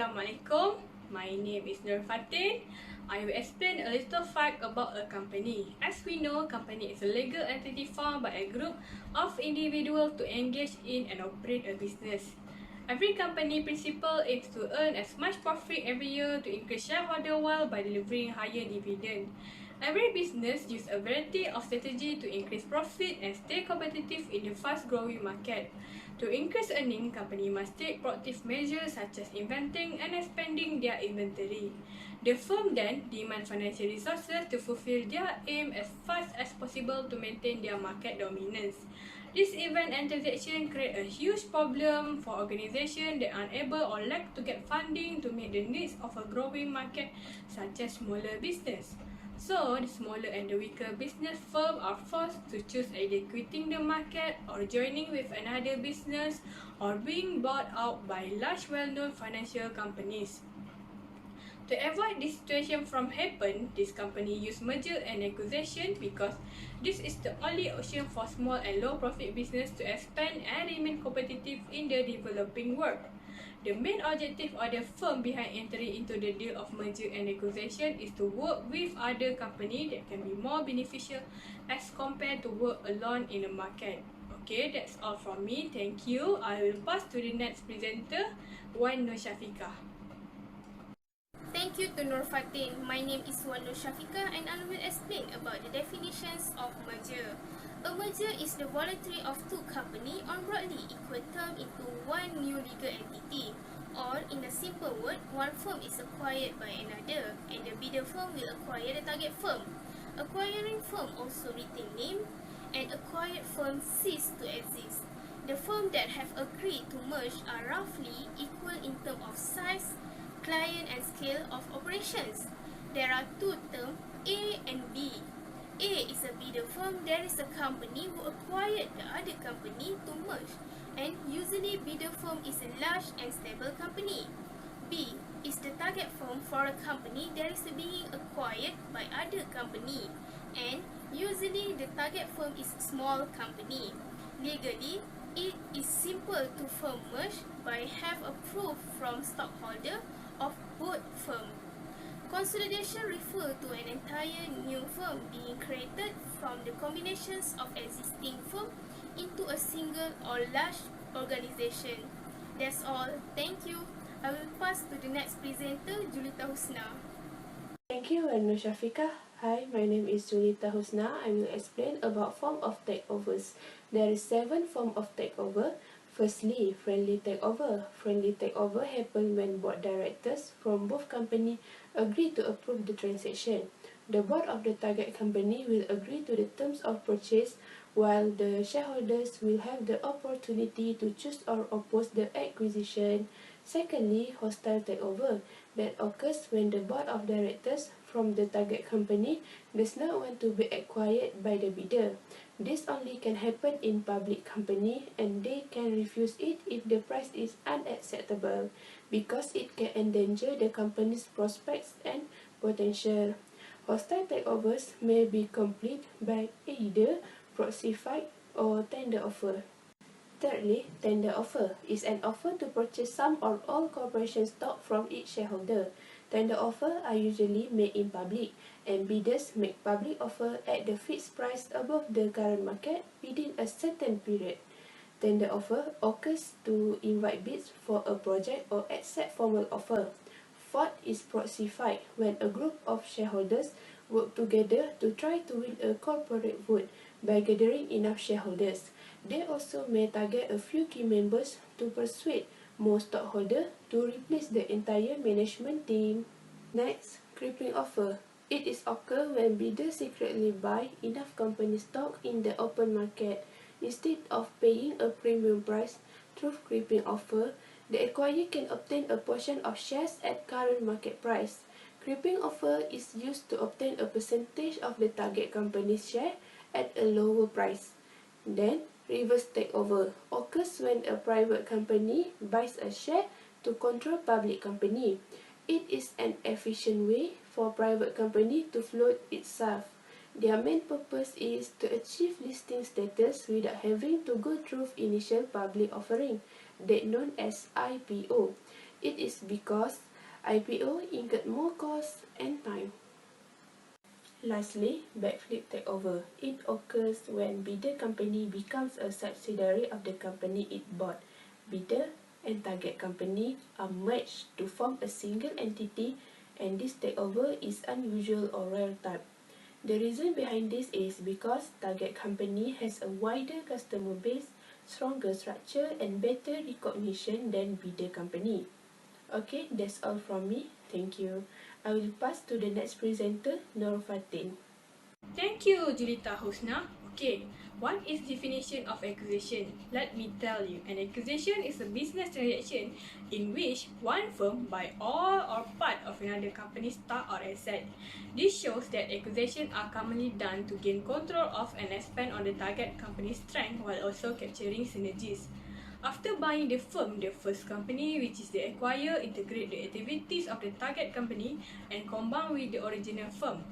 Assalamualaikum. My name is Nur Fatin. I will explain a little fact about a company. As we know, company is a legal entity formed by a group of individuals to engage in and operate a business. Every company principle is to earn as much profit every year to increase shareholder wealth by delivering higher dividend. Every business uses a variety of strategies to increase profit and stay competitive in the fast-growing market. To increase earning, company must take proactive measures such as inventing and expanding their inventory. The firm then demand financial resources to fulfill their aim as fast as possible to maintain their market dominance. This event and transaction create a huge problem for organizations that are unable or lack to get funding to meet the needs of a growing market such as smaller business. So, the smaller and the weaker business firms are forced to choose either quitting the market or joining with another business or being bought out by large well-known financial companies. To avoid this situation from happen, this company use merger and acquisition because this is the only option for small and low-profit business to expand and remain competitive in the developing world. The main objective of the firm behind entering into the deal of merger and acquisition is to work with other companies that can be more beneficial as compared to work alone in the market. Okay, that's all from me. Thank you. I will pass to the next presenter, Wan Nur Syafiqah. Thank you to Nur Fatin. My name is Wan Nur Syafiqah and I will explain about the definitions of merger. A merger is the voluntary of two companies on broadly equal terms into one new legal entity. Or, in a simple word, one firm is acquired by another and the bidder firm will acquire the target firm. Acquiring firm also retain name and acquired firm cease to exist. The firms that have agreed to merge are roughly equal in terms of size, client and scale of operations. There are two terms, A and B. A is a bidder firm. There is a company who acquired the other company to merge, and usually bidder firm is a large and stable company. B is the target firm for a company that is being acquired by other company, and usually the target firm is small company. Legally, it is simple to firm merge by have a proof from stockholder of both firms. Consolidation refers to an entire new firm being created from the combinations of existing firms into a single or large organization. That's all. Thank you. I will pass to the next presenter, Julita Husna. Thank you, Wan Nur Syafiqah. Hi, my name is Julita Husna. I will explain about form of takeovers. There is 7 forms of takeover. Firstly, friendly takeover. Friendly takeover happens when board directors from both companies agree to approve the transaction. The board of the target company will agree to the terms of purchase, while the shareholders will have the opportunity to choose or oppose the acquisition. Secondly, hostile takeover. That occurs when the board of directors from the target company does not want to be acquired by the bidder. This only can happen in public company and they can refuse it if the price is unacceptable because it can endanger the company's prospects and potential. Hostile takeovers may be complete by either proxy fight or tender offer. Thirdly, tender offer is an offer to purchase some or all corporation stock from each shareholder. Tender offers are usually made in public, and bidders make public offer at the fixed price above the current market within a certain period. Tender offer occurs to invite bids for a project or accept formal offer. Fourth is proxy fight, when a group of shareholders work together to try to win a corporate vote by gathering enough shareholders. They also may target a few key members to persuade more stockholders to replace the entire management team. Next, creeping offer. It is occur when bidders secretly buy enough company stock in the open market. Instead of paying a premium price through creeping offer, the acquirer can obtain a portion of shares at current market price. Creeping offer is used to obtain a percentage of the target company's share at a lower price. Then, reverse takeover occurs when a private company buys a share to control public company. It is an efficient way for private company to float itself. Their main purpose is to achieve listing status without having to go through initial public offering, that known as IPO. It is because IPO incurred more costs and time. Lastly, backflip takeover. It occurs when bidder company becomes a subsidiary of the company it bought. Bidder and target company are merged to form a single entity, and this takeover is unusual or rare type. The reason behind this is because target company has a wider customer base, stronger structure and better recognition than bidder company. Okay, that's all from me. Thank you. I will pass to the next presenter, Nur Fatin. Thank you, Julita Husna. Okay, what is definition of acquisition? Let me tell you, an acquisition is a business transaction in which one firm buy all or part of another company's stock or asset. This shows that acquisitions are commonly done to gain control of and expand on the target company's strength while also capturing synergies. After buying the firm, the first company, which is the acquirer, integrate the activities of the target company and combine with the original firm.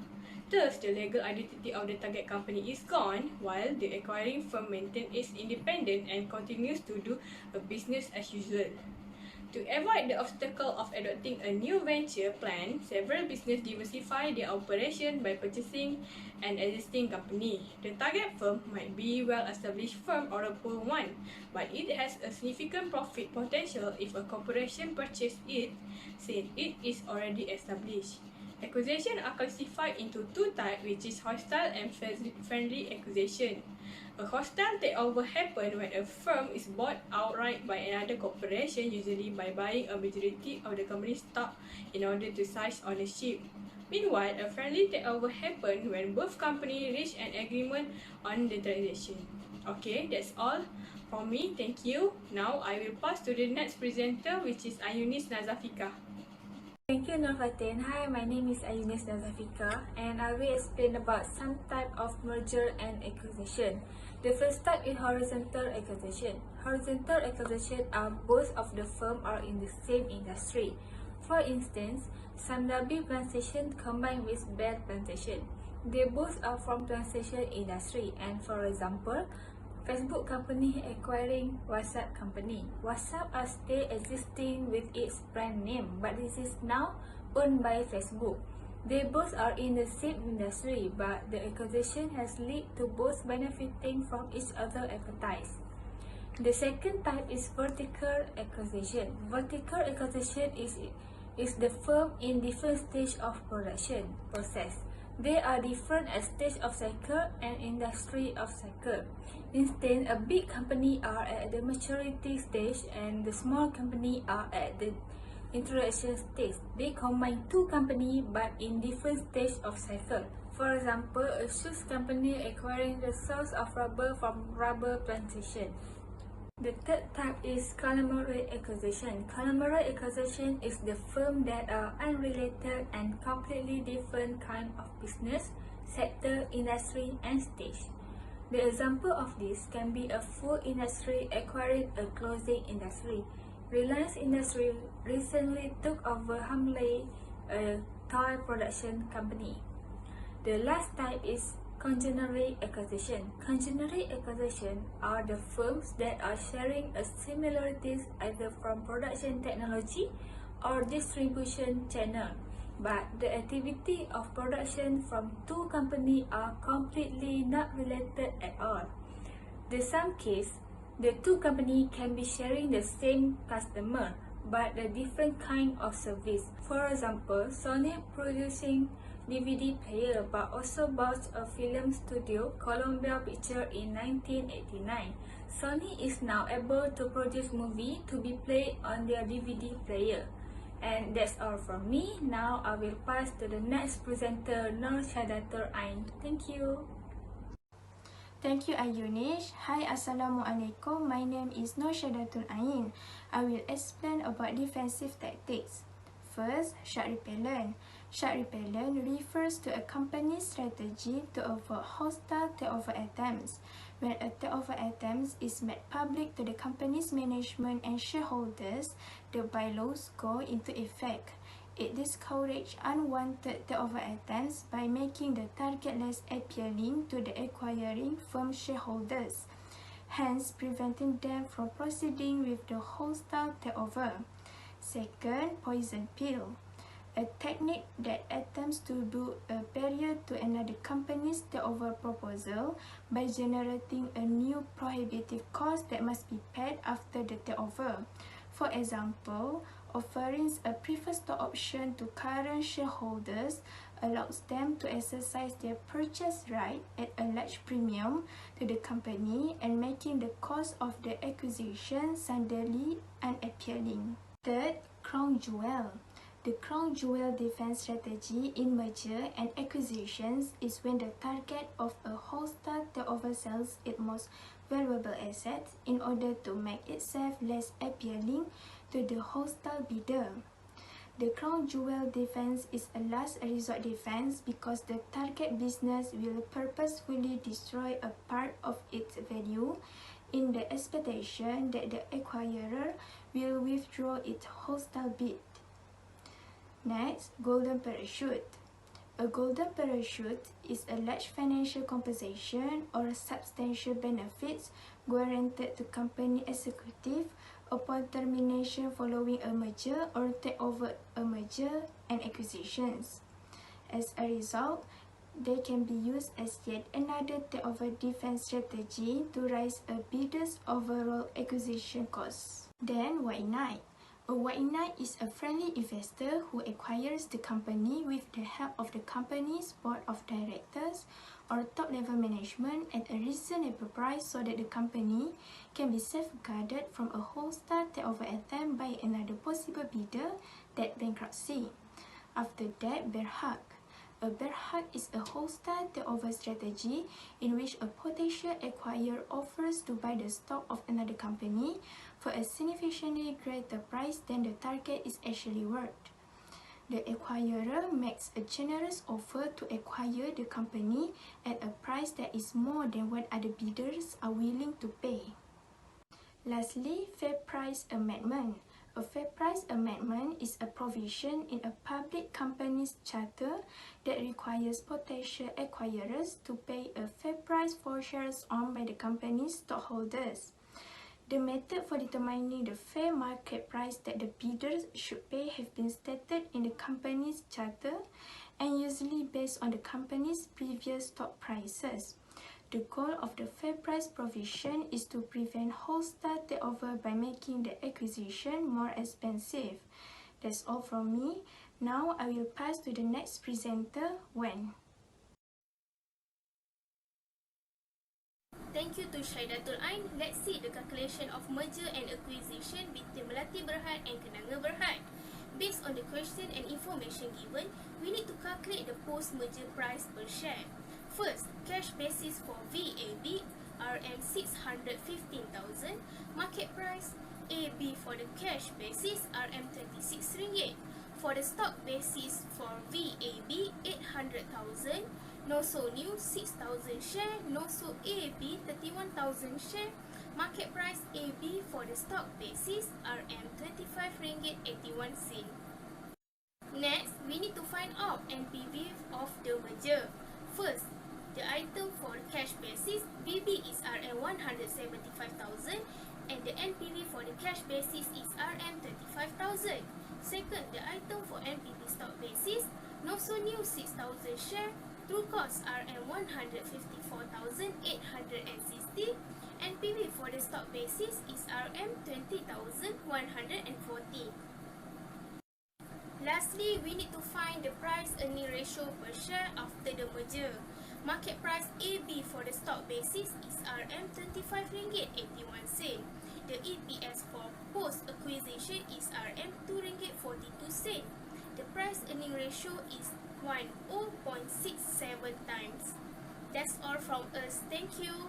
Thus, the legal identity of the target company is gone, while the acquiring firm maintains its independence and continues to do a business as usual. To avoid the obstacle of adopting a new venture plan, several businesses diversify their operation by purchasing an existing company. The target firm might be a well-established firm or a poor one, but it has a significant profit potential if a corporation purchases it, since it is already established. Acquisitions are classified into two types, which is hostile and friendly acquisition. A hostile takeover happens when a firm is bought outright by another corporation, usually by buying a majority of the company's stock in order to seize ownership. Meanwhile, a friendly takeover happens when both companies reach an agreement on the transaction. Okay, that's all from me. Thank you. Now I will pass to the next presenter, which is Ayunis Nazafika. Thank you, Nur Fatin. Hi, my name is Ayunis Nazafika, and I will explain about some type of merger and acquisition. The first type is horizontal acquisition. Horizontal acquisition are both of the firm are in the same industry. For instance, Sandabi Plantation combined with Bell Plantation. They both are from plantation industry, and for example, Facebook company acquiring WhatsApp company. WhatsApp are still existing with its brand name, but this is now owned by Facebook. They both are in the same industry, but the acquisition has led to both benefiting from each other's expertise. The second type is vertical acquisition. Vertical acquisition is the firm in different stage of production process. They are different at stage of cycle and industry of cycle. Instead, a big company are at the maturity stage and the small company are at the introduction stage. They combine two companies but in different stage of cycle. For example, a shoes company acquiring the source of rubber from rubber plantation. The third type is conglomerate acquisition. Conglomerate acquisition is the firm that are unrelated and completely different kind of business, sector, industry, and stage. The example of this can be a food industry acquiring a clothing industry. Reliance Industry recently took over Hamley, a toy production company. The last type is conglomerate acquisition. Conglomerate acquisition are the firms that are sharing a similarities either from production technology or distribution channel, but the activity of production from two companies are completely not related at all. In some case, the two companies can be sharing the same customer, but a different kind of service. For example, Sony producing DVD player but also bought a film studio, Columbia Pictures, in 1989. Sony is now able to produce movie to be played on their DVD player. And that's all from me. Now I will pass to the next presenter, Nur Shadatul Ain. Thank you. Thank you, Ayunish. Hi, Assalamualaikum. My name is Nur Shadatul Ain. I will explain about defensive tactics. First, shark repellent. Shark repellent refers to a company's strategy to avoid hostile takeover attempts. When a takeover attempt is made public to the company's management and shareholders, the bylaws go into effect. It discourages unwanted takeover attempts by making the target less appealing to the acquiring firm shareholders, hence preventing them from proceeding with the hostile takeover. Second, poison pill, a technique that attempts to build a barrier to another company's takeover proposal by generating a new prohibitive cost that must be paid after the takeover. For example, offering a preferred stock option to current shareholders allows them to exercise their purchase right at a large premium to the company and making the cost of the acquisition suddenly unappealing. Third, crown jewel. The crown jewel defense strategy in merger and acquisitions is when the target of a hostile takeover sells its most valuable assets in order to make itself less appealing to the hostile bidder. The crown jewel defense is a last resort defense because the target business will purposefully destroy a part of its value in the expectation that the acquirer will withdraw its hostile bid. Next, golden parachute. A golden parachute is a large financial compensation or substantial benefits guaranteed to company executive upon termination following a merger or takeover a merger and acquisitions. As a result, they can be used as yet another takeover defense strategy to raise a bidder's overall acquisition costs. Then, white knight. A white knight is a friendly investor who acquires the company with the help of the company's board of directors or top-level management at a reasonable price so that the company can be safeguarded from a hostile takeover attempt by another possible bidder, that bankruptcy. After that, bear hug. A bear hug is a hostile takeover strategy in which a potential acquirer offers to buy the stock of another company for a significantly greater price than the target is actually worth. The acquirer makes a generous offer to acquire the company at a price that is more than what other bidders are willing to pay. Lastly, fair price amendment. A fair price amendment is a provision in a public company's charter that requires potential acquirers to pay a fair price for shares owned by the company's stockholders. The method for determining the fair market price that the bidders should pay have been stated in the company's charter and usually based on the company's previous stock prices. The goal of the fair price provision is to prevent hostile takeover by making the acquisition more expensive. That's all from me. Now I will pass to the next presenter, Wen. Thank you to Syaidatul Ain. Let's see the calculation of merger and acquisition between Melati Berhad and Kenanga Berhad. Based on the question and information given, we need to calculate the post-merger price per share. First, cash basis for VAB, RM 615,000, market price AB for the cash basis, RM 26 ringgit. For the stock basis for VAB, 800,000, Noso New 6,000 share, Noso AB 31,000 share, market price AB for the stock basis, RM 25 ringgit 81 sen. Next, we need to find out NPV of the merger. First, the item for cash basis, VB is RM 175,000 and the NPV for the cash basis is RM 25,000. Second, the item for NPV stock basis, Noso New 6,000 share, true cost RM 154,860, NPV for the stock basis is RM 20,140. Lastly, we need to find the price earning ratio per share after the merger. Market price AB for the stock basis is RM 25 ringgit 81 sen. The EPS for post-acquisition is RM 2 ringgit 42 sen. The price earning ratio is 10.67 times. That's all from us. Thank you.